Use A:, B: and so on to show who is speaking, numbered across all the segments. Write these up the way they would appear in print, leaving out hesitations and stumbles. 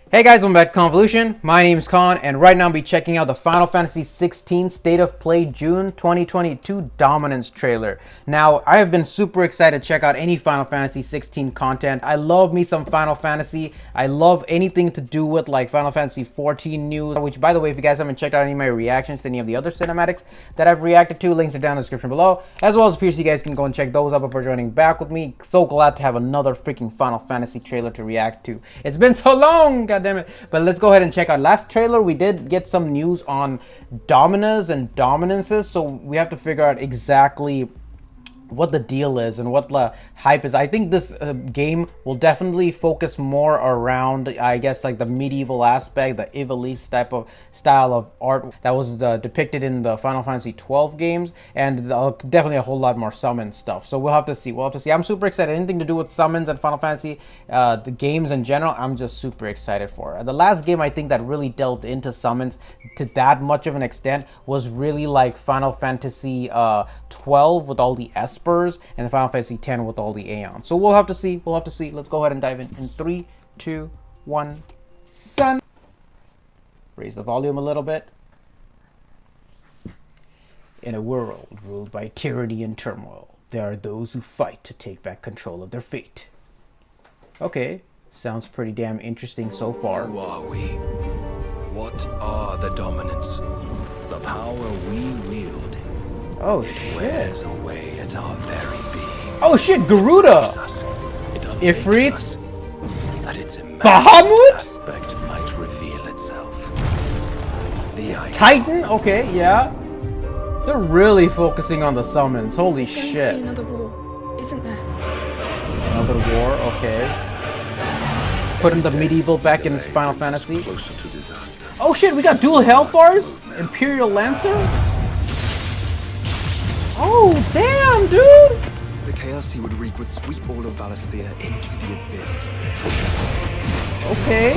A: Hey guys, welcome back to Khanvolution. My name is Khan, and right now I'll be checking out the Final Fantasy XVI State of Play June 2022 Dominance trailer. Now, I have been super excited to check out any Final Fantasy XVI content. I love me some Final Fantasy. I love anything to do with like Final Fantasy 14 news, which by the way, if you guys haven't checked out any of my reactions to any of the other cinematics that I've reacted to, links are down in the description below, as well as appears you guys can go and check those out before joining back with me. So glad to have another freaking Final Fantasy trailer to react to. It's been so long, goddammit. But let's go ahead and check out. Last trailer, we did get some news on Dominas and Dominances, so we have to figure out exactly what the deal is and what the hype is. I think this game will definitely focus more around, I guess, like the medieval aspect, the Ivalice type of style of art that was depicted in the Final Fantasy 12 games, and definitely a whole lot more summon stuff. So we'll have to see. I'm super excited. Anything to do with summons and Final Fantasy, the games in general, I'm just super excited for. The last game I think that really delved into summons to that much of an extent was really like Final Fantasy 12 with all the Espers and Final Fantasy 10 with all the Aeons. So we'll have to see. Let's go ahead and dive in 3, 2, 1, sun. Raise the volume a little bit. In a world ruled by tyranny and turmoil, there are those who fight to take back control of their fate. Okay, sounds pretty damn interesting so far.
B: Who are we? What are the dominants? The power we wield.
A: Oh
B: It
A: shit.
B: wears away at our very being.
A: Oh shit, Garuda! Ifrit?
B: Us, that its
A: Bahamut?
B: aspect might reveal itself. The
A: Titan? Okay, yeah. They're really focusing on the summons. Holy
C: There's going to
A: shit.
C: be another war, isn't there?
A: Another war, okay. Putting the medieval back in Final Fantasy.
B: closer to disaster.
A: Oh shit, we got dual health bars? Imperial Lancer? Oh, damn, dude!
D: The chaos he would wreak would sweep all of Valisthea into the abyss.
A: Okay.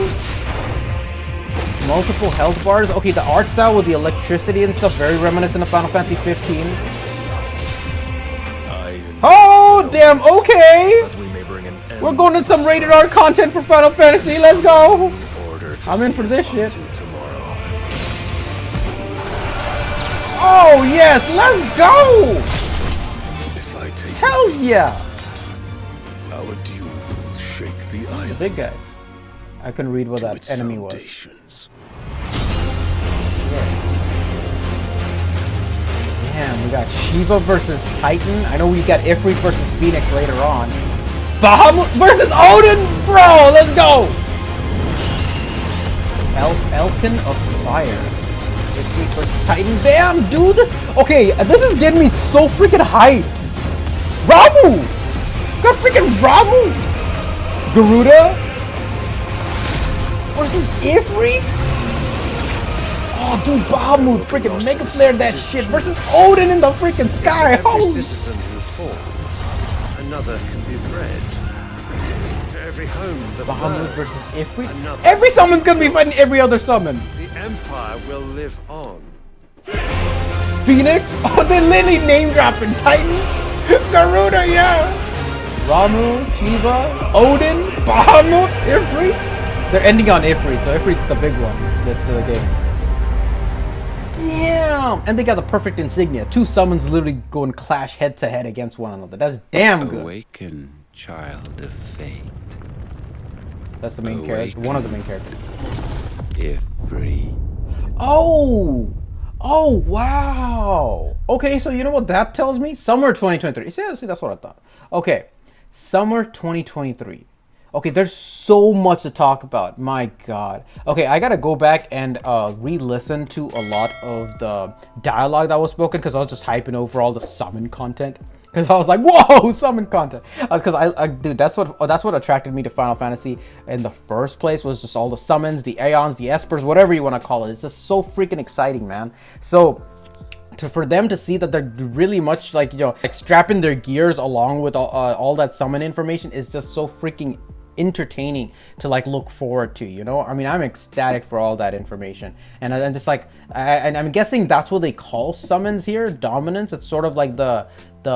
A: Multiple health bars. Okay, the art style with the electricity and stuff, very reminiscent of Final Fantasy 15. Oh, damn, okay!
B: That we may bring an end
A: We're going to some rated R content for Final Fantasy, let's go! I'm in for this shit.
B: Tomorrow.
A: Oh, yes, let's go!
B: If I take
A: Hells yeah!
B: our deal will shake the
A: The
B: island
A: big guy. I couldn't read what
B: to
A: that
B: its
A: enemy was.
B: foundations.
A: Damn, we got Shiva versus Titan. I know we got Ifrit versus Phoenix later on. Bahamut versus Odin! Bro, let's go! Elkin of Fire. Ifrit versus Titan. Damn, dude! Okay, this is getting me so freaking hyped. Ramu! Got freaking Ramu! Garuda versus Ifrit? Oh, dude, Bahamut freaking Mega Flare that shit versus Odin in the freaking sky.
E: Every
A: Holy
E: citizen who falls, another can be bred. For every home that
A: Bahamut
E: burns,
A: versus Ifrit.
E: another.
A: Every summon's gonna be fighting every other summon.
E: The Empire will live on.
A: Phoenix? Oh, they're literally name dropping. Titan? Garuda, yeah. Ramu, Shiva, Odin, Bahamut, Ifrit. They're ending on Ifrit, so Ifrit's the big one. This the game. Damn! And they got the perfect insignia. Two summons literally go and clash head to head against one another. That's damn good.
B: Awaken, child of fate.
A: That's the main character. One of the main characters.
B: Ifrit.
A: Oh! Oh, wow! Okay, so you know what that tells me? Summer 2023. See, that's what I thought. Okay, summer 2023. Okay, there's so much to talk about. My God. Okay, I gotta go back and re-listen to a lot of the dialogue that was spoken because I was just hyping over all the summon content. Because I was like, whoa, summon content. Because dude, that's what attracted me to Final Fantasy in the first place, was just all the summons, the Aeons, the Espers, whatever you want to call it. It's just so freaking exciting, man. So for them to see that they're really much like, you know, like strapping their gears along with all that summon information is just so freaking entertaining to like look forward to, you know. I mean, I'm ecstatic for all that information, and I'm just like, I'm guessing that's what they call summons here, dominance. It's sort of like the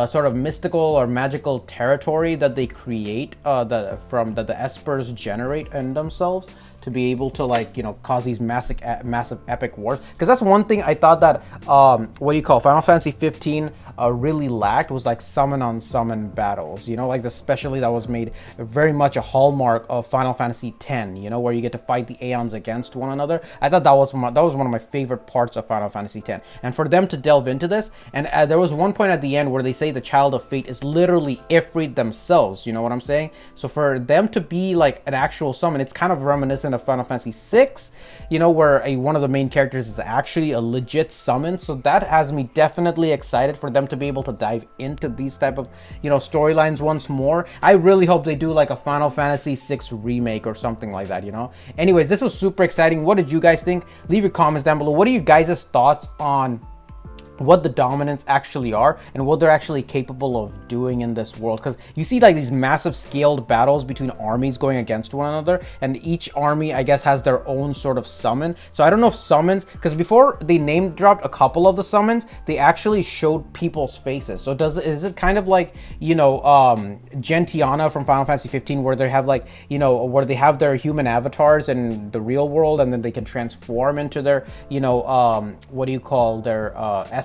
A: sort of mystical or magical territory that they create, that the Espers generate in themselves to be able to, like, you know, cause these massive epic wars. Because that's one thing I thought that Final Fantasy 15 really lacked, was like summon on summon battles, you know, like especially that was made very much a hallmark of Final Fantasy 10, you know, where you get to fight the Aeons against one another. I thought that was one of my favorite parts of Final Fantasy 10, and for them to delve into this, and there was one point at the end where they say the Child of Fate is literally Ifrit themselves, you know what I'm saying? So for them to be like an actual summon, it's kind of reminiscent of Final Fantasy 6, you know, where one of the main characters is actually a legit summon. So that has me definitely excited for them to be able to dive into these type of, you know, storylines once more. I really hope they do like a Final Fantasy 6 remake or something like that, you know. Anyways, this was super exciting. What did you guys think? Leave your comments down below. What are you guys' thoughts on what the dominants actually are and what they're actually capable of doing in this world? Because you see like these massive scaled battles between armies going against one another, and each army, I guess, has their own sort of summon. So I don't know if summons, because before they name dropped a couple of the summons, they actually showed people's faces. So is it kind of like, you know, Gentiana from Final Fantasy 15, where they have like, you know, where they have their human avatars in the real world, and then they can transform into their, you know, what do you call their Esper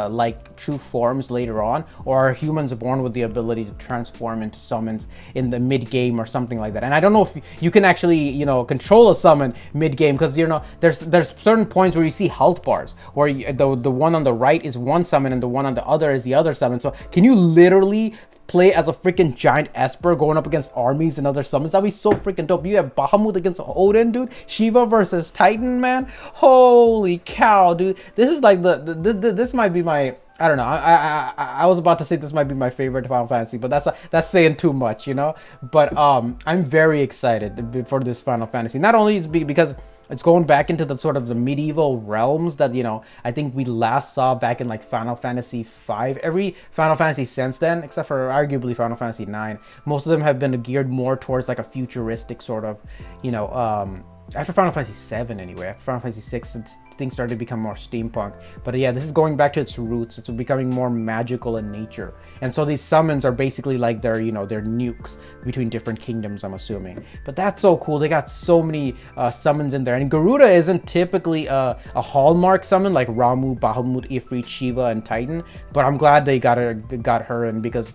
A: like true forms later on? Or are humans born with the ability to transform into summons in the mid game or something like that? And I don't know if you can actually, you know, control a summon mid game, because, you know, there's certain points where you see health bars where the one on the right is one summon and the one on the other is the other summon. So can you literally play as a freaking giant Esper going up against armies and other summons? That'd be so freaking dope. You have Bahamut against Odin, dude. Shiva versus Titan, man. Holy cow, dude. This is like this might be my, I don't know. I was about to say this might be my favorite Final Fantasy, but that's saying too much, you know. But I'm very excited for this Final Fantasy. Not only is because it's going back into the sort of the medieval realms that, you know, I think we last saw back in like Final Fantasy 5. Every Final Fantasy since then, except for arguably Final Fantasy 9, most of them have been geared more towards like a futuristic sort of, you know, after Final Fantasy 7 anyway. After Final Fantasy 6, things started to become more steampunk. But yeah, this is going back to its roots. It's becoming more magical in nature. And so these summons are basically like their, you know, their nukes between different kingdoms, I'm assuming. But that's so cool. They got so many summons in there. And Garuda isn't typically a hallmark summon like Ramu, Bahamut, Ifrit, Shiva, and Titan. But I'm glad they got her in, because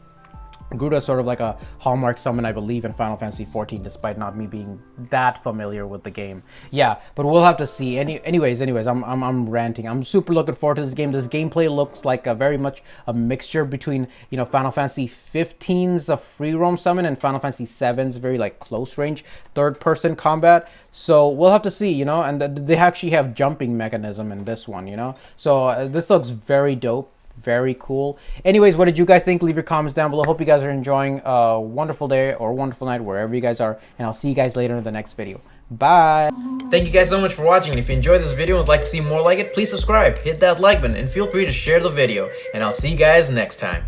A: Garuda is sort of like a hallmark summon, I believe, in Final Fantasy 14, despite not me being that familiar with the game. Yeah, but we'll have to see. Anyways, I'm ranting. I'm super looking forward to this game. This gameplay looks like a very much a mixture between, you know, Final Fantasy 15's a free roam summon and Final Fantasy 7's very like close range third person combat. So we'll have to see, you know. And they actually have jumping mechanism in this one, you know. So this looks very dope. Very cool. Anyways, what did you guys think? Leave your comments down below. Hope you guys are enjoying a wonderful day or a wonderful night wherever you guys are, and I'll see you guys later in the next video. Bye. Thank you guys so much for watching, and if you enjoyed this video and would like to see more like it, please subscribe, hit that like button, and feel free to share the video, and I'll see you guys next time.